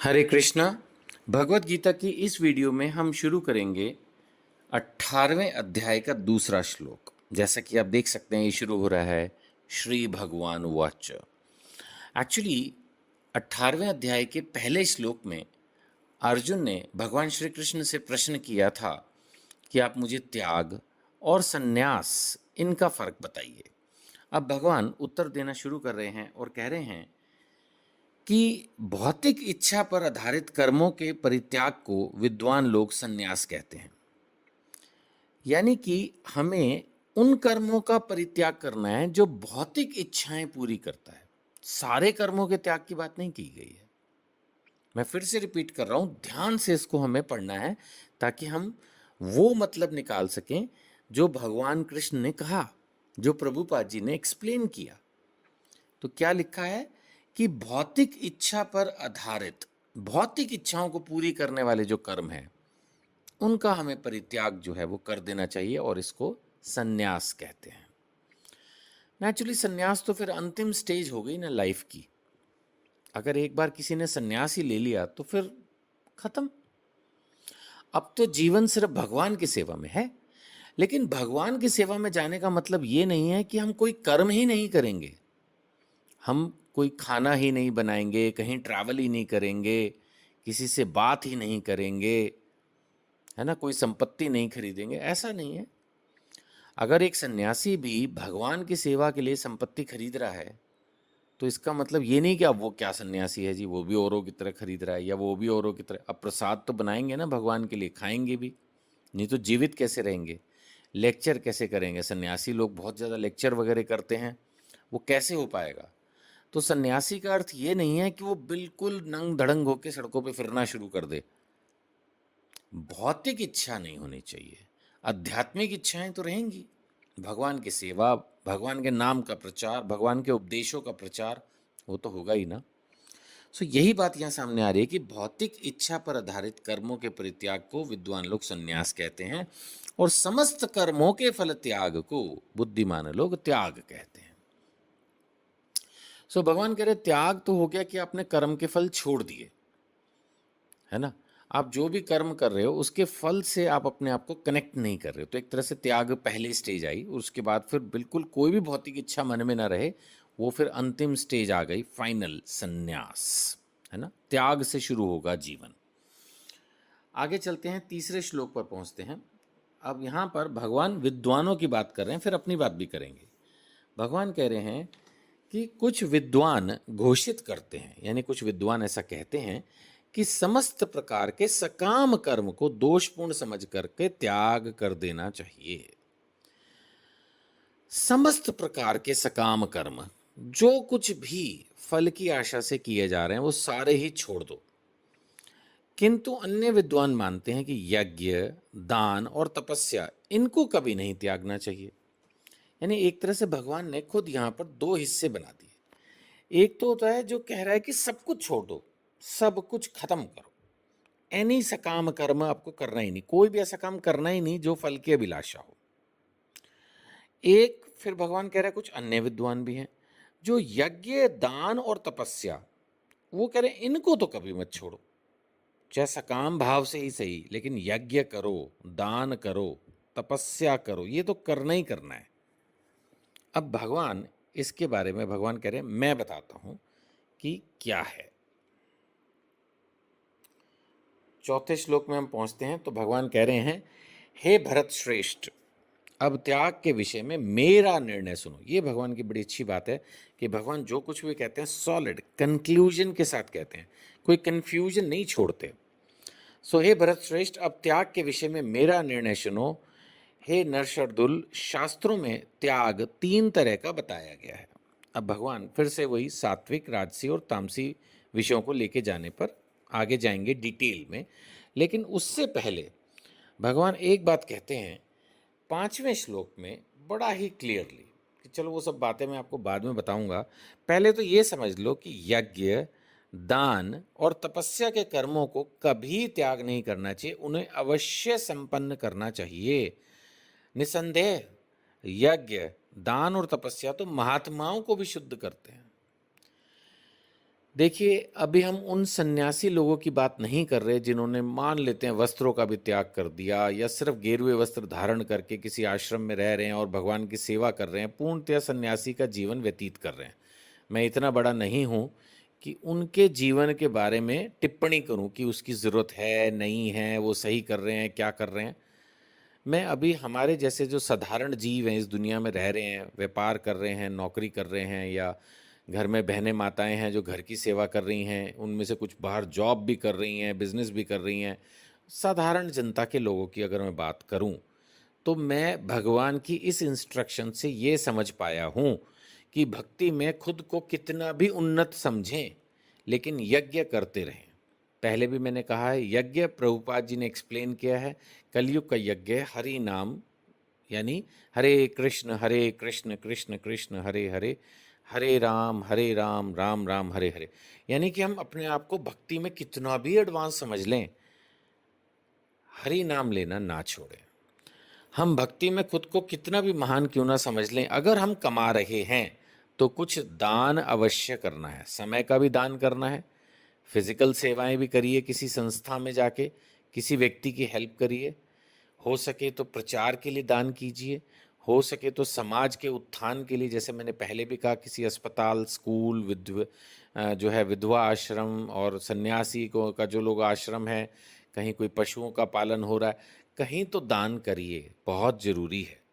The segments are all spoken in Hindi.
हरे कृष्णा। भगवत गीता की इस वीडियो में हम शुरू करेंगे 18वें अध्याय का दूसरा श्लोक। जैसा कि आप देख सकते हैं ये शुरू हो रहा है श्री भगवान वाच। एक्चुअली 18वें अध्याय के पहले श्लोक में अर्जुन ने भगवान श्री कृष्ण से प्रश्न किया था कि आप मुझे त्याग और संन्यास इनका फर्क बताइए। अब भगवान उत्तर देना शुरू कर रहे हैं और कह रहे हैं कि भौतिक इच्छा पर आधारित कर्मों के परित्याग को विद्वान लोग संन्यास कहते हैं। यानी कि हमें उन कर्मों का परित्याग करना है जो भौतिक इच्छाएं पूरी करता है। सारे कर्मों के त्याग की बात नहीं की गई है। मैं फिर से रिपीट कर रहा हूं, ध्यान से इसको हमें पढ़ना है ताकि हम वो मतलब निकाल सकें जो भगवान कृष्ण ने कहा, जो प्रभुपाद जी ने एक्सप्लेन किया। तो क्या लिखा है कि भौतिक इच्छा पर आधारित, भौतिक इच्छाओं को पूरी करने वाले जो कर्म हैं उनका हमें परित्याग जो है वो कर देना चाहिए और इसको संन्यास कहते हैं। नेचुरली संन्यास तो फिर अंतिम स्टेज हो गई ना लाइफ की। अगर एक बार किसी ने संन्यास ही ले लिया तो फिर खत्म। अब तो जीवन सिर्फ भगवान की सेवा में है। लेकिन भगवान की सेवा में जाने का मतलब ये नहीं है कि हम कोई कर्म ही नहीं करेंगे, हम कोई खाना ही नहीं बनाएंगे, कहीं ट्रैवल ही नहीं करेंगे, किसी से बात ही नहीं करेंगे, है ना, कोई संपत्ति नहीं खरीदेंगे। ऐसा नहीं है। अगर एक सन्यासी भी भगवान की सेवा के लिए संपत्ति खरीद रहा है तो इसका मतलब ये नहीं कि अब वो क्या सन्यासी है जी, वो भी औरों की तरह खरीद रहा है या वो भी औरों की तरह। अब प्रसाद तो बनाएंगे ना भगवान के लिए, खाएंगे भी, नहीं तो जीवित कैसे रहेंगे, लेक्चर कैसे करेंगे। सन्यासी लोग बहुत ज़्यादा लेक्चर वगैरह करते हैं, वो कैसे हो पाएगा। तो सन्यासी का अर्थ ये नहीं है कि वो बिल्कुल नंग धड़ंग होकर सड़कों पे फिरना शुरू कर दे। भौतिक इच्छा नहीं होनी चाहिए, आध्यात्मिक इच्छाएं तो रहेंगी। भगवान की सेवा, भगवान के नाम का प्रचार, भगवान के उपदेशों का प्रचार, वो तो होगा ही ना। सो यही बात यहाँ सामने आ रही है कि भौतिक इच्छा पर आधारित कर्मों के परित्याग को विद्वान लोग संन्यास कहते हैं और समस्त कर्मों के फल त्याग को बुद्धिमान लोग त्याग कहते हैं। सो भगवान कह रहे त्याग तो हो गया कि आपने कर्म के फल छोड़ दिए, है ना। आप जो भी कर्म कर रहे हो उसके फल से आप अपने आप को कनेक्ट नहीं कर रहे हो, तो एक तरह से त्याग पहले स्टेज आई और उसके बाद फिर बिल्कुल कोई भी भौतिक इच्छा मन में ना रहे, वो फिर अंतिम स्टेज आ गई, फाइनल संन्यास, है ना। त्याग से शुरू होगा जीवन। आगे चलते हैं, तीसरे श्लोक पर पहुंचते हैं। अब यहाँ पर भगवान विद्वानों की बात कर रहे हैं, फिर अपनी बात भी करेंगे। भगवान कह रहे हैं कि कुछ विद्वान घोषित करते हैं, यानी कुछ विद्वान ऐसा कहते हैं कि समस्त प्रकार के सकाम कर्म को दोषपूर्ण समझ करके त्याग कर देना चाहिए। समस्त प्रकार के सकाम कर्म, जो कुछ भी फल की आशा से किए जा रहे हैं वो सारे ही छोड़ दो। किंतु अन्य विद्वान मानते हैं कि यज्ञ, दान और तपस्या इनको कभी नहीं त्यागना चाहिए। यानी एक तरह से भगवान ने खुद यहाँ पर दो हिस्से बना दिए। एक तो होता है जो कह रहा है कि सब कुछ छोड़ दो, सब कुछ खत्म करो, एनी सकाम कर्म आपको करना ही नहीं, कोई भी ऐसा काम करना ही नहीं जो फल की अभिलाषा हो। एक फिर भगवान कह रहा है कुछ अन्य विद्वान भी हैं जो यज्ञ, दान और तपस्या, वो कह रहे हैं इनको तो कभी मत छोड़ो, चाहे सकाम भाव से ही सही, लेकिन यज्ञ करो, दान करो, तपस्या करो, ये तो करना ही करना है। अब भगवान इसके बारे में भगवान कह रहे हैं मैं बताता हूं कि क्या है। चौथे श्लोक में हम पहुंचते हैं तो भगवान कह रहे हैं, हे भरत श्रेष्ठ, अब त्याग के विषय में मेरा निर्णय सुनो। ये भगवान की बड़ी अच्छी बात है कि भगवान जो कुछ भी कहते हैं सॉलिड कंक्लूजन के साथ कहते हैं, कोई कंफ्यूजन नहीं छोड़ते। सो हे भरत श्रेष्ठ, अब त्याग के विषय में मेरा निर्णय सुनो। हे नरशर्दुल, शास्त्रों में त्याग तीन तरह का बताया गया है। अब भगवान फिर से वही सात्विक, राजसी और तामसी विषयों को लेके जाने पर आगे जाएंगे डिटेल में, लेकिन उससे पहले भगवान एक बात कहते हैं 5वें श्लोक में बड़ा ही क्लियरली, कि चलो वो सब बातें मैं आपको बाद में बताऊंगा, पहले तो ये समझ लो कि यज्ञ, दान और तपस्या के कर्मों को कभी त्याग नहीं करना चाहिए, उन्हें अवश्य संपन्न करना चाहिए। निसंदेह यज्ञ, दान और तपस्या तो महात्माओं को भी शुद्ध करते हैं। देखिए, अभी हम उन सन्यासी लोगों की बात नहीं कर रहे जिन्होंने मान लेते हैं वस्त्रों का भी त्याग कर दिया या सिर्फ गेरुए वस्त्र धारण करके किसी आश्रम में रह रहे हैं और भगवान की सेवा कर रहे हैं, पूर्णतया सन्यासी का जीवन व्यतीत कर रहे हैं। मैं इतना बड़ा नहीं हूँ कि उनके जीवन के बारे में टिप्पणी करूँ कि उसकी ज़रूरत है, नहीं है, वो सही कर रहे हैं, क्या कर रहे हैं। मैं अभी हमारे जैसे जो साधारण जीव हैं, इस दुनिया में रह रहे हैं, व्यापार कर रहे हैं, नौकरी कर रहे हैं, या घर में बहनें माताएं हैं जो घर की सेवा कर रही हैं, उनमें से कुछ बाहर जॉब भी कर रही हैं, बिजनेस भी कर रही हैं, साधारण जनता के लोगों की अगर मैं बात करूं, तो मैं भगवान की इस इंस्ट्रक्शन से ये समझ पाया हूँ कि भक्ति में खुद को कितना भी उन्नत समझें, लेकिन यज्ञ करते रहें। पहले भी मैंने कहा है, यज्ञ प्रभुपाद जी ने एक्सप्लेन किया है, कलयुग का यज्ञ हरि नाम, यानी हरे कृष्ण कृष्ण कृष्ण हरे हरे, हरे राम राम राम हरे हरे। यानी कि हम अपने आप को भक्ति में कितना भी एडवांस समझ लें, हरि नाम लेना ना छोड़ें। हम भक्ति में खुद को कितना भी महान क्यों ना समझ लें, अगर हम कमा रहे हैं तो कुछ दान अवश्य करना है, समय का भी दान करना है, फिजिकल सेवाएं भी करिए, किसी संस्था में जाके किसी व्यक्ति की हेल्प करिए, हो सके तो प्रचार के लिए दान कीजिए, हो सके तो समाज के उत्थान के लिए, जैसे मैंने पहले भी कहा, किसी अस्पताल, स्कूल, जो है विधवा आश्रम और सन्यासी को का जो लोग आश्रम है, कहीं कोई पशुओं का पालन हो रहा है, कहीं तो दान करिए, बहुत ज़रूरी है।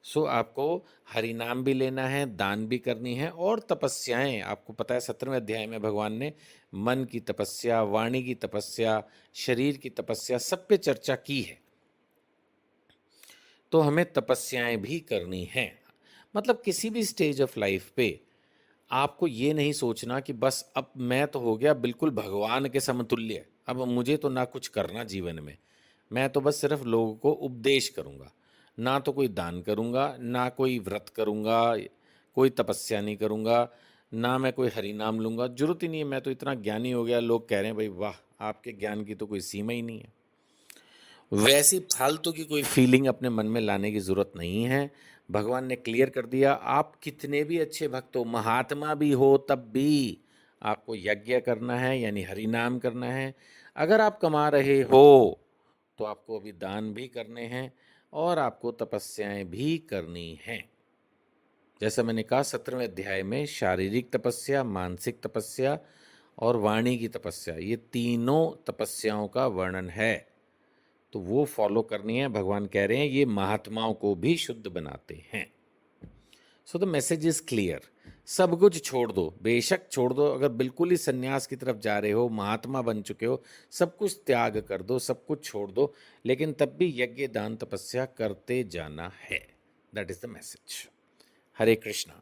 सो आपको हरि नाम भी लेना है, दान भी करनी है, और तपस्याएं, आपको पता है 17वें अध्याय में भगवान ने मन की तपस्या, वाणी की तपस्या, शरीर की तपस्या, सब पे चर्चा की है। तो हमें तपस्याएं भी करनी हैं। मतलब किसी भी स्टेज ऑफ लाइफ पे आपको ये नहीं सोचना कि बस अब मैं तो हो गया बिल्कुल भगवान के समतुल्य, अब मुझे तो ना कुछ करना जीवन में, मैं तो बस सिर्फ लोगों को उपदेश करूँगा, ना तो कोई दान करूँगा, ना कोई व्रत करूँगा, कोई तपस्या नहीं करूँगा, ना मैं कोई हरि नाम लूँगा, जरूरत ही नहीं है, मैं तो इतना ज्ञानी हो गया, लोग कह रहे हैं भाई वाह, आपके ज्ञान की तो कोई सीमा ही नहीं है। वैसी फालतू की कोई फीलिंग अपने मन में लाने की ज़रूरत नहीं है। भगवान ने क्लियर कर दिया, आप कितने भी अच्छे भक्त हो, महात्मा भी हो, तब भी आपको यज्ञ करना है, यानी हरि नाम करना है। अगर आप कमा रहे हो तो आपको अभी दान भी करने हैं और आपको तपस्याएं भी करनी हैं। जैसा मैंने कहा, 17वें अध्याय में शारीरिक तपस्या, मानसिक तपस्या और वाणी की तपस्या, ये तीनों तपस्याओं का वर्णन है, तो वो फॉलो करनी है। भगवान कह रहे हैं ये महात्माओं को भी शुद्ध बनाते हैं। So the message is clear, सब कुछ छोड़ दो, बेशक छोड़ दो, अगर बिल्कुल ही सन्यास की तरफ जा रहे हो, महात्मा बन चुके हो, सब कुछ त्याग कर दो, सब कुछ छोड़ दो, लेकिन तब भी यज्ञ दान तपस्या करते जाना है। That is the message. Hare Krishna.